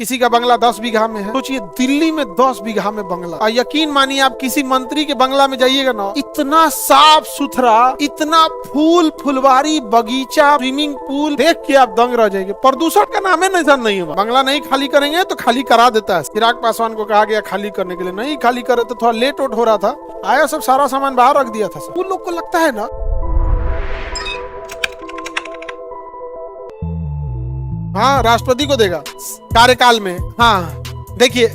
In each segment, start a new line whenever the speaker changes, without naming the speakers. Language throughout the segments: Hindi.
किसी का बंगला 10 बीघा में है। सोचिए दिल्ली में 10 बीघा में बंगला, और यकीन मानिए आप किसी मंत्री के बंगला में जाइएगा ना, इतना साफ सुथरा, इतना फूल फुलवारी, बगीचा, स्विमिंग पूल, देख के आप दंग रह जाएंगे। प्रदूषण का नाम है निशान नहीं हुआ। बंगला नहीं खाली करेंगे तो खाली करा देता है। चिराग पासवान को कहा गया खाली करने के लिए, नहीं खाली करे तो थोड़ा लेट हो रहा था, आया सब सारा सामान बाहर रख दिया था। उन लोग को लगता है ना हाँ राष्ट्रपति को देगा कार्यकाल में। हाँ देखिए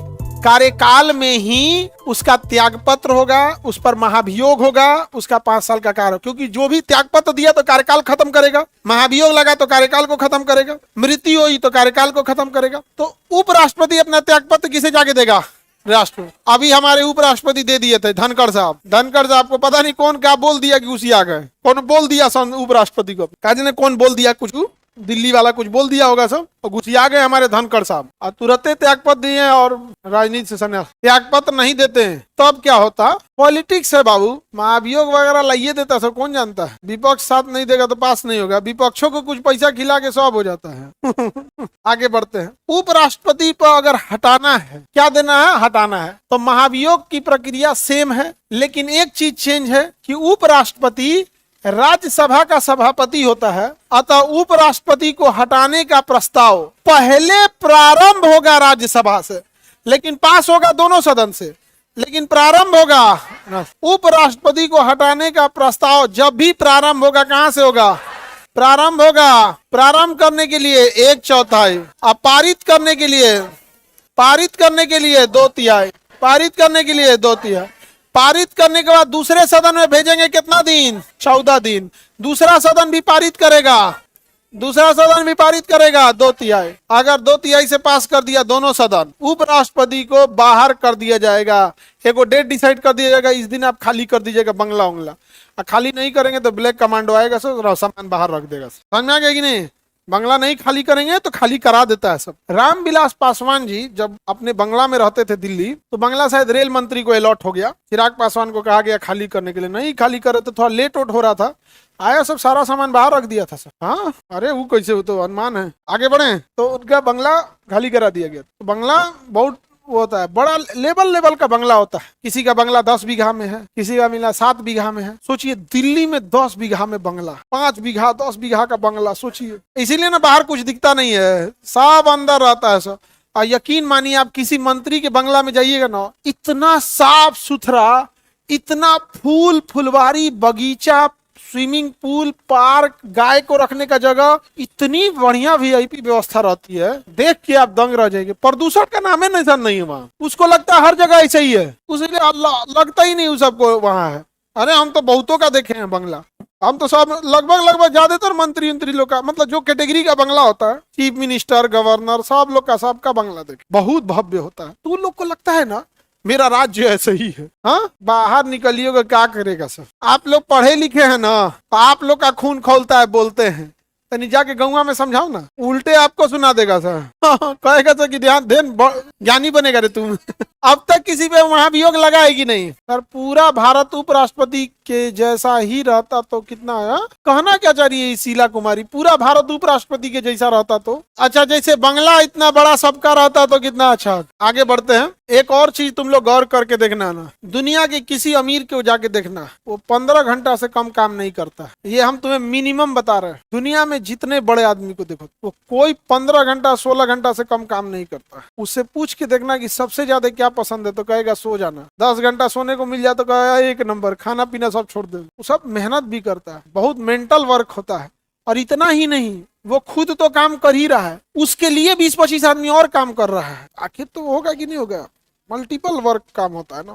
कार्यकाल में ही उसका त्याग पत्र होगा, उस पर महाभियोग होगा, उसका 5 साल का कार्य, क्योंकि जो भी त्याग पत्र दिया तो कार्यकाल खत्म करेगा, महाभियोग लगा तो कार्यकाल को खत्म करेगा, मृत्यु हुई तो कार्यकाल को खत्म करेगा। तो उपराष्ट्रपति अपना त्याग पत्र किसे जाके देगा? राष्ट्र। अभी हमारे उपराष्ट्रपति दे दिए थे धनखड़ साहब। धनखड़ साहब को पता नहीं कौन क्या बोल दिया कि उसी आ गए, कौन बोल दिया उपराष्ट्रपति को, काजी ने कौन बोल दिया, कुछ दिल्ली वाला कुछ बोल दिया होगा सब, और घुसिया गए हमारे धनखड़ साहब और तुरंत त्यागपत्र दिए और राजनीति से संन्यास। त्यागपत्र नहीं देते हैं तब क्या होता? पॉलिटिक्स है बाबू, महाभियोग वगैरह लाइए देता सब, कौन जानता है। विपक्ष साथ नहीं देगा तो पास नहीं होगा, विपक्षों को कुछ पैसा खिला के सब हो जाता है। आगे बढ़ते हैं। उपराष्ट्रपति पर अगर हटाना है, क्या देना है? हटाना है। तो महाभियोग की प्रक्रिया सेम है, लेकिन एक चीज चेंज है कि उपराष्ट्रपति राज्यसभा का सभापति होता है, अतः उपराष्ट्रपति को हटाने का प्रस्ताव पहले प्रारंभ होगा राज्यसभा से, लेकिन पास होगा दोनों सदन से, लेकिन प्रारंभ होगा उपराष्ट्रपति को हटाने का प्रस्ताव जब भी प्रारंभ होगा, कहां से होगा? प्रारंभ होगा। प्रारंभ करने के लिए 1/4, अब पारित करने के लिए 2/3, पारित करने के लिए 2/3, पारित करने के बाद दूसरे सदन में भेजेंगे कितना दिन? 14 दिन। दूसरा सदन भी पारित करेगा, 2/3। अगर 2/3 से पास कर दिया दोनों सदन, उपराष्ट्रपति को बाहर कर दिया जाएगा। एक डेट डिसाइड कर दिया जाएगा, इस दिन आप खाली कर दीजिएगा बंगला उंगला, खाली नहीं करेंगे तो ब्लैक कमांडो आएगा, सब सामान बाहर रख देगा। समझ में आ गया कि नहीं? बंगला नहीं खाली करेंगे तो खाली करा देता है सब। रामविलास पासवान जी जब अपने बंगला में रहते थे दिल्ली, तो बंगला शायद रेल मंत्री को अलॉट हो गया। चिराग पासवान को कहा गया खाली करने के लिए, नहीं खाली करे तो थोड़ा लेट हो रहा था, आया सब सारा सामान बाहर रख दिया था सब। हाँ अरे वो कैसे, वो तो अनुमान है। आगे बढ़े तो उनका बंगला खाली करा दिया गया। तो बंगला बहुत वो होता है, बड़ा लेवल का बंगला होता है। किसी का बंगला 10 बीघा में है, किसी का बंगला 7 बीघा में है। सोचिए दिल्ली में 10 बीघा में बंगला, 5 बीघा 10 बीघा का बंगला, सोचिए। इसीलिए ना बाहर कुछ दिखता नहीं है, सब अंदर रहता है सब। और यकीन मानिए आप किसी मंत्री के बंगला में जाइएगा ना, इतना साफ सुथरा, इतना फूल फुलवारी, बगीचा, स्विमिंग पूल, पार्क, गाय को रखने का जगह, इतनी बढ़िया वीआईपी व्यवस्था रहती है, देख के आप दंग रह जाएंगे। प्रदूषण का नाम है निशान नहीं है वहाँ। उसको लगता है हर जगह ऐसा ही है, उसलिए लगता ही नहीं सबको वहाँ है। अरे हम तो बहुतों का देखे हैं बंगला, हम तो सब लगभग ज्यादातर मंत्री लोग का, मतलब जो कैटेगरी का बंगला होता है, चीफ मिनिस्टर, गवर्नर, सब लोग का सबका बंगला देखे, बहुत भव्य होता है। तो उन लोग को लगता है ना मेरा राज्य ऐसे ही है। हाँ बाहर निकलिएगा क्या करेगा सर? आप लोग पढ़े लिखे हैं ना, आप लोग का खून खौलता है, बोलते हैं, तनी जाके गौवा में समझाओ ना, उल्टे आपको सुना देगा सर। कहेगा सर कि ध्यान ज्ञानी बनेगा रे तुम। अब तक किसी पे महाभियोग लगा है कि नहीं? सर पूरा भारत उपराष्ट्रपति के जैसा ही रहता तो कितना है? कहना क्या चाह रही है शीला कुमारी? पूरा भारत उपराष्ट्रपति के जैसा रहता तो अच्छा, जैसे बंगला इतना बड़ा सबका रहता तो कितना अच्छा। आगे बढ़ते हैं। एक और चीज तुम लोग गौर करके देखना ना, दुनिया के किसी अमीर को जाके देखना, वो 15 घंटा से कम काम नहीं करता। ये हम तुम्हें मिनिमम बता रहे हैं। दुनिया में जितने बड़े आदमी को देखो, वो कोई 15 घंटा 16 घंटा से कम काम नहीं करता। उससे पूछ के देखना कि सबसे ज्यादा क्या पसंद है, तो कहेगा सो जाना। 10 घंटा सोने को मिल जाए तो कहेगा 1 नंबर। खाना पीना सब छोड़ दे। वो सब मेहनत भी करता है, बहुत मेंटल वर्क होता है। और इतना ही नहीं, वो खुद तो काम कर ही रहा है, उसके लिए 20-25 आदमी और काम कर रहा है। आखिर तो होगा कि नहीं होगा? मल्टीपल वर्क काम होता है ना।